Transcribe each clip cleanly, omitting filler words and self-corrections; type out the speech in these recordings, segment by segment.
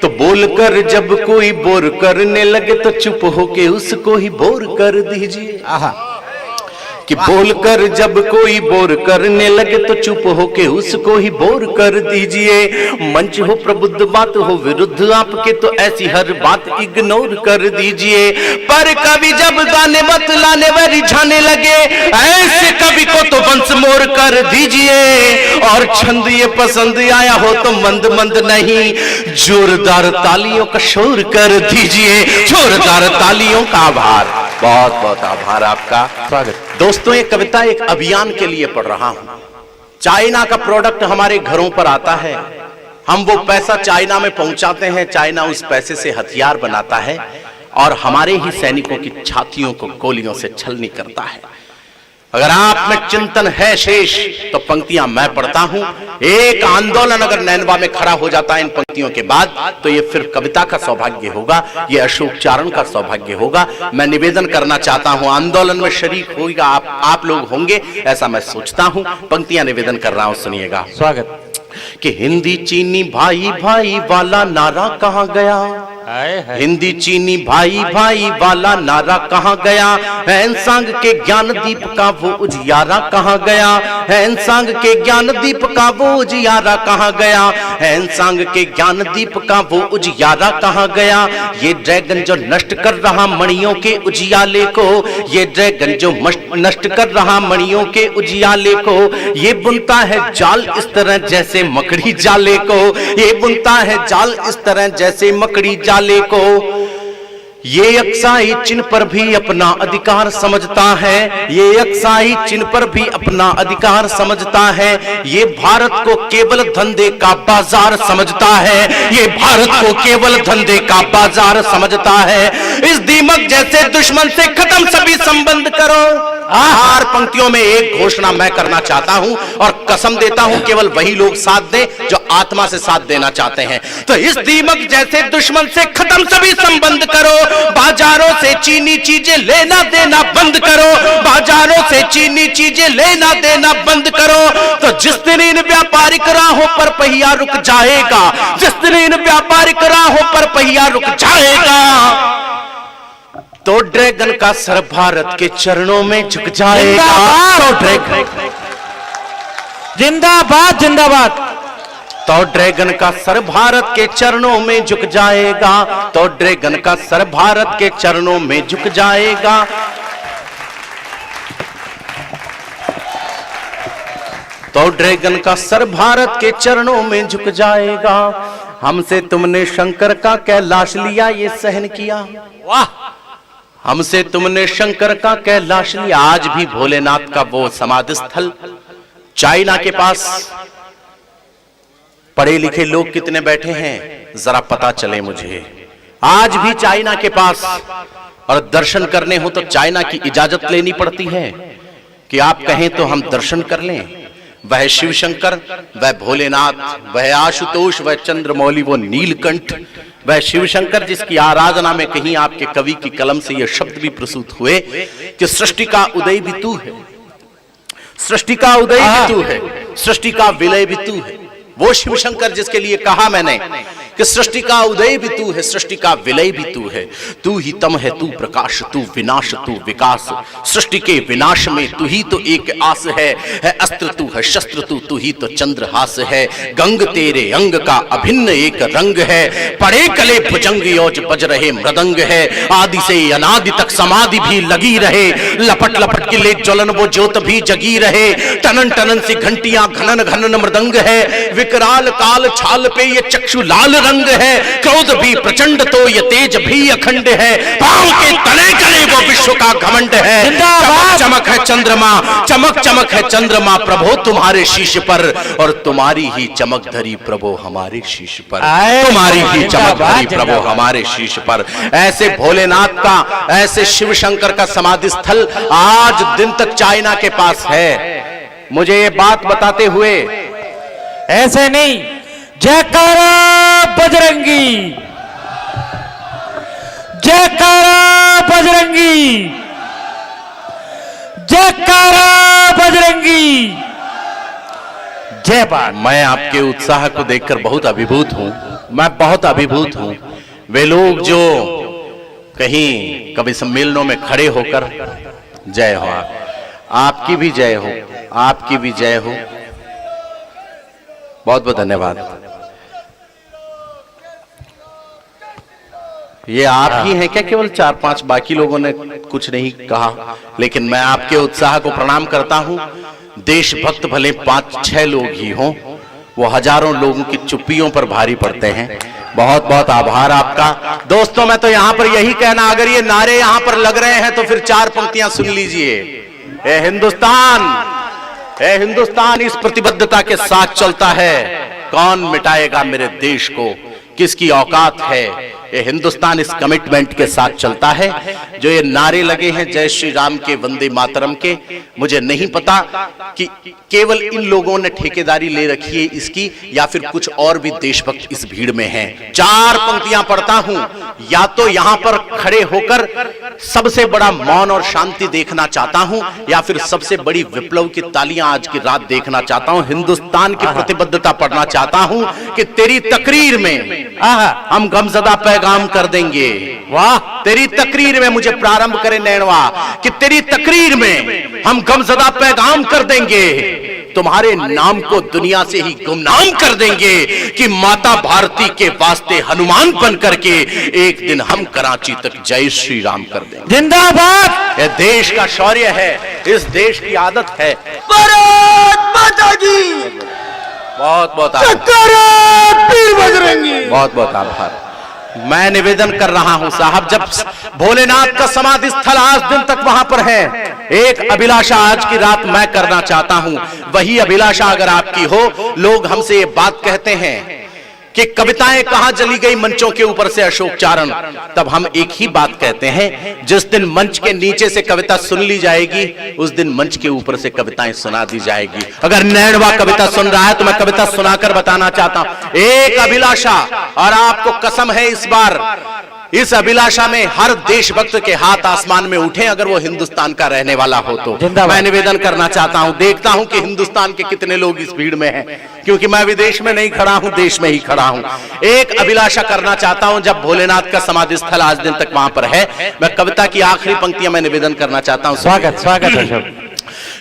तो बोलकर जब कोई बोर करने लगे तो चुप होके उसको ही बोर कर दीजिए। कि बोलकर जब कोई बोर करने लगे तो चुप होके उसको ही बोर कर दीजिए। मंच हो प्रबुद्ध बात हो विरुद्ध आपके तो ऐसी हर बात इग्नोर कर दीजिए। पर कभी जब गाने बतलाने व रिझाने लगे ऐसे कवि को तो वंश मोर कर दीजिए। और छंद ये पसंद आया हो तो मंद मंद नहीं जोरदार तालियों का शोर कर दीजिए। जोरदार तालियों का आभार, बहुत बहुत आभार आपका। स्वागत। दोस्तों ये कविता एक अभियान के लिए पढ़ रहा हूं। चाइना का प्रोडक्ट हमारे घरों पर आता है, हम वो पैसा चाइना में पहुंचाते हैं, चाइना उस पैसे से हथियार बनाता है और हमारे ही सैनिकों की छातियों को गोलियों से छलनी करता है। अगर आप में चिंतन है शेष तो पंक्तियां मैं पढ़ता हूं। एक आंदोलन अगर नैनवा में खड़ा हो जाता है इन पंक्तियों के बाद तो ये फिर कविता का सौभाग्य होगा, ये अशोकचारण का सौभाग्य होगा। मैं निवेदन करना चाहता हूं, आंदोलन में शरीक होगा आप लोग होंगे ऐसा मैं सोचता हूं। पंक्तियां निवेदन कर रहा हूं, सुनिएगा। स्वागत। कि हिंदी चीनी भाई भाई वाला नारा कहां गया? हिंदी चीनी भाई भाई वाला नारा कहां गया? हैंसांग के ज्ञान दीप का वो उजियारा कहां गया? हैंसांग के ज्ञान दीप का वो उजियारा कहां गया? हैंसांग के ज्ञान दीप का वो उजियारा कहां गया? ये ड्रैगन जो नष्ट कर रहा मणियों के उजियाले को, ये ड्रैगन जो नष्ट कर रहा मणियों के उजियाले को, ये बुनता है जाल इस तरह जैसे मकड़ी जाले को, ये बुनता है जाल इस तरह जैसे मकड़ी जाले को। ये अक्साई चिन्ह पर भी अपना अधिकार समझता है, ये अक्साई चिन्ह पर भी अपना अधिकार समझता है। ये भारत को केवल धंधे का बाजार समझता है, ये भारत को केवल धंधे का बाजार समझता है। इस दीमक जैसे दुश्मन से खत्म सभी संबंध करो। हर पंक्तियों में एक घोषणा मैं करना चाहता हूं और कसम देता हूं केवल वही लोग साथ दें जो आत्मा से साथ देना चाहते हैं। तो इस दीमक जैसे दुश्मन से खत्म सभी संबंध करो। बाजारों से चीनी चीजें लेना देना बंद करो, बाजारों से चीनी चीजें लेना देना बंद करो। तो जिस दिन इन व्यापारिक राहों पर पहिया रुक जाएगा, जिस दिन इन व्यापारिक राहों पर पहिया रुक जाएगा तो ड्रैगन का सर भारत के चरणों में झुक जाएगा। तो ड्रैगन जिंदाबाद जिंदाबाद। तो ड्रैगन का सर भारत के चरणों में झुक जाएगा, तो ड्रैगन का सर भारत के चरणों में झुक जाएगा। तो ड्रैगन का सर भारत के चरणों में झुक जाएगा। हमसे तुमने शंकर का कैलाश लिया, ये सहन किया। वाह! हमसे तुमने शंकर का कैलाश लिया। आज भी भोलेनाथ का वो समाधि स्थल चाइना के पास पढ़े लिखे लोग कितने बैठे हैं जरा पता चले मुझे। आज भी चाइना के पास और दर्शन करने हो तो चाइना की इजाजत लेनी पड़ती है कि आप कहें तो हम दर्शन कर लें। वह शिव शंकर, वह भोलेनाथ, वह आशुतोष, वह चंद्रमौली, वो नीलकंठ, वह शिव शंकर जिसकी आराधना में कहीं आपके कवि की कलम से यह शब्द भी प्रसूत हुए कि सृष्टि का उदय भी तू है, सृष्टि का उदय भी तू है, सृष्टि का विलय भी तू है। वो शिव शंकर जिसके लिए कहा मैंने कि सृष्टि का उदय भी तू है, सृष्टि का विलय भी तू है। तू ही तम है, तू प्रकाश, तू विनाश, तू विकास। सृष्टि के विनाश में तू ही तो एक आस है अस्त्र तू है शस्त्र, तू ही तो चंद्रहास है। गंग तेरे अंग का अभिन्न एक रंग है, पड़े कले भुजंग योज बज रहे मृदंग है। आदि से अनादि तक समाधि भी लगी रहे, लपट लपट के ले ज्वलन वो ज्योत भी जगी रहे। टनन टनन से घंटियां घनन घनन मृदंग है, विकराल काल छाल पे ये चक्षु लाल रंग है। क्रोध भी प्रचंड तो ये तेज भी अखंड है, पांव के तले गले वो विश्व का घमंड है। चमक चमक है चंद्रमा, चमक चमक है चंद्रमा प्रभो तुम्हारे शीश पर, और तुम्हारी ही चमक धरी प्रभो हमारे शीश पर, तुम्हारी ही चमक धरी प्रभो हमारे शीश पर। ऐसे भोलेनाथ का, ऐसे शिव शंकर का समाधि स्थल आज दिन तक चाइना के पास है। मुझे ये बात बताते हुए ऐसे नहीं, जयकारा बजरंगी, जयकारा बजरंगी, जयकारा बजरंगी, जय बात। मैं आपके उत्साह को देखकर बहुत अभिभूत हूं। मैं बहुत अभिभूत हूं। वे लोग जो कहीं कवि सम्मेलनों में खड़े होकर जय हो, आपकी भी जय हो, आपकी भी जय हो। बहुत बहुत धन्यवाद। ये आप ही हैं क्या? केवल 4-5 बाकी लोगों ने कुछ नहीं कहा, लेकिन मैं आपके उत्साह को प्रणाम करता हूं। देशभक्त भले 5-6 लोग ही हों, वो हजारों लोगों की चुप्पियों पर भारी पड़ते हैं। बहुत बहुत आभार आपका। दोस्तों, मैं तो यहां पर यही कहना, अगर ये नारे यहां पर लग रहे हैं तो फिर 4 पंक्तियां सुन लीजिए। ए हिंदुस्तान, ए हिंदुस्तान इस प्रतिबद्धता के साथ चलता है, कौन मिटाएगा मेरे देश को, किसकी औकात है। ये हिंदुस्तान इस कमिटमेंट के साथ चलता है। जो ये नारे लगे हैं जय श्री राम के, वंदे मातरम के, मुझे नहीं पता कि केवल इन लोगों ने ठेकेदारी ले रखी है इसकी, या फिर कुछ और भी देशभक्त इस भीड़ में हैं। 4 पंक्तियां पढ़ता हूं, या तो यहां पर खड़े होकर सबसे बड़ा मौन और शांति देखना चाहता हूं, या फिर सबसे बड़ी विप्लव की तालियां आज की रात देखना चाहता हूं। हिंदुस्तान की प्रतिबद्धता पढ़ना चाहता हूं कि तेरी तकरीर में हम गमज़दा पैगाम कर देंगे। वाह, तेरी तकरीर में, मुझे प्रारंभ करे नैनवा, कि तेरी तकरीर में हम गमज़दा पैगाम कर देंगे, तुम्हारे नाम को दुनिया से ही गुमनाम कर देंगे, कि माता भारती के वास्ते हनुमान बन करके एक दिन हम कराची तक जय श्री राम कर देंगे। जिंदाबाद। यह देश का शौर्य है, इस देश की आदत है। भारत माता की बहुत बहुत बजरंगी। बहुत बहुत आभार। मैं निवेदन कर रहा हूं साहब, जब भोलेनाथ का समाधि स्थल आज दिन तक वहां पर है, एक अभिलाषा आज की रात मैं करना चाहता हूं। वही अभिलाषा अगर आपकी हो, लोग हमसे ये बात कहते हैं कि कविताएं कहां चली गई मंचों के ऊपर से अशोक चारण, तब हम एक ही बात कहते हैं, जिस दिन मंच के नीचे से कविता सुन ली जाएगी, उस दिन मंच के ऊपर से कविताएं सुना दी जाएगी। अगर नैनवा कविता सुन रहा है तो मैं कविता सुनाकर बताना चाहता हूं। एक अभिलाषा, और आपको कसम है इस बार इस अभिलाषा में हर देशभक्त के हाथ आसमान में उठे, अगर वो हिंदुस्तान का रहने वाला हो तो। मैं निवेदन करना चाहता हूं, देखता हूं कि हिंदुस्तान के कितने लोग इस भीड़ में हैं, क्योंकि मैं विदेश में नहीं खड़ा हूं, देश में ही खड़ा हूं। एक अभिलाषा करना चाहता हूं, जब भोलेनाथ का समाधि स्थल आज दिन तक वहां पर है, मैं कविता की आखिरी पंक्तियां मैं निवेदन करना चाहता हूं। स्वागत स्वागत अशोक।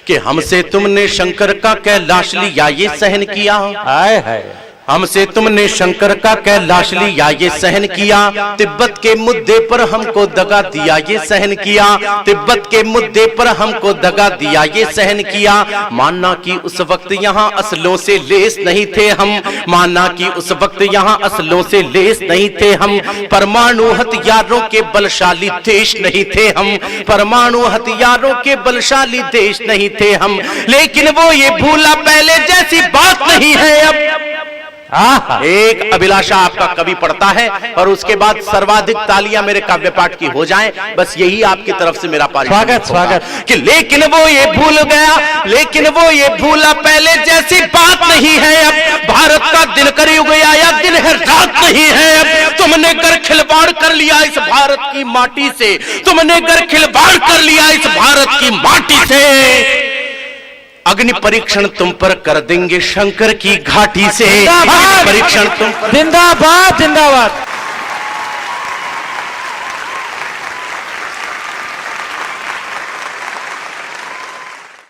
कि हमसे तुमने शंकर का कैलाश लिया ये सहन किया, हाय हाय, हमसे तुमने शंकर का कैलाश लिया ये सहन किया, तिब्बत के मुद्दे पर हमको दगा दिया ये सहन किया, तिब्बत के मुद्दे पर हमको दगा दिया ये सहन किया। माना कि उस वक्त यहाँ असलों से लेस नहीं थे हम, माना कि उस वक्त यहाँ असलों से लेस नहीं थे हम, परमाणु हथियारों के बलशाली देश नहीं थे हम, परमाणु हथियारों के बलशाली देश नहीं थे हम, लेकिन वो ये भूला पहले जैसी बात नहीं है अब। एक अभिलाषा आपका कवि पढ़ता है, और उसके बाद सर्वाधिक तालियां मेरे काव्य पाठ की हो जाएं, बस यही आपकी तरफ से मेरा स्वागत स्वागत। कि लेकिन वो ये भूल गया, लेकिन वो ये भूला पहले जैसी बात नहीं है अब, भारत का दिन कलयुग आया, दिन है रात नहीं है अब। तुमने कर खिलवाड़ कर लिया इस भारत की माटी से, तुमने कर खिलवाड़ कर लिया इस भारत की माटी से, अग्नि परीक्षण तुम पर कर देंगे शंकर की घाटी से, अग्नि परीक्षण तुम। जिंदाबाद जिंदाबाद।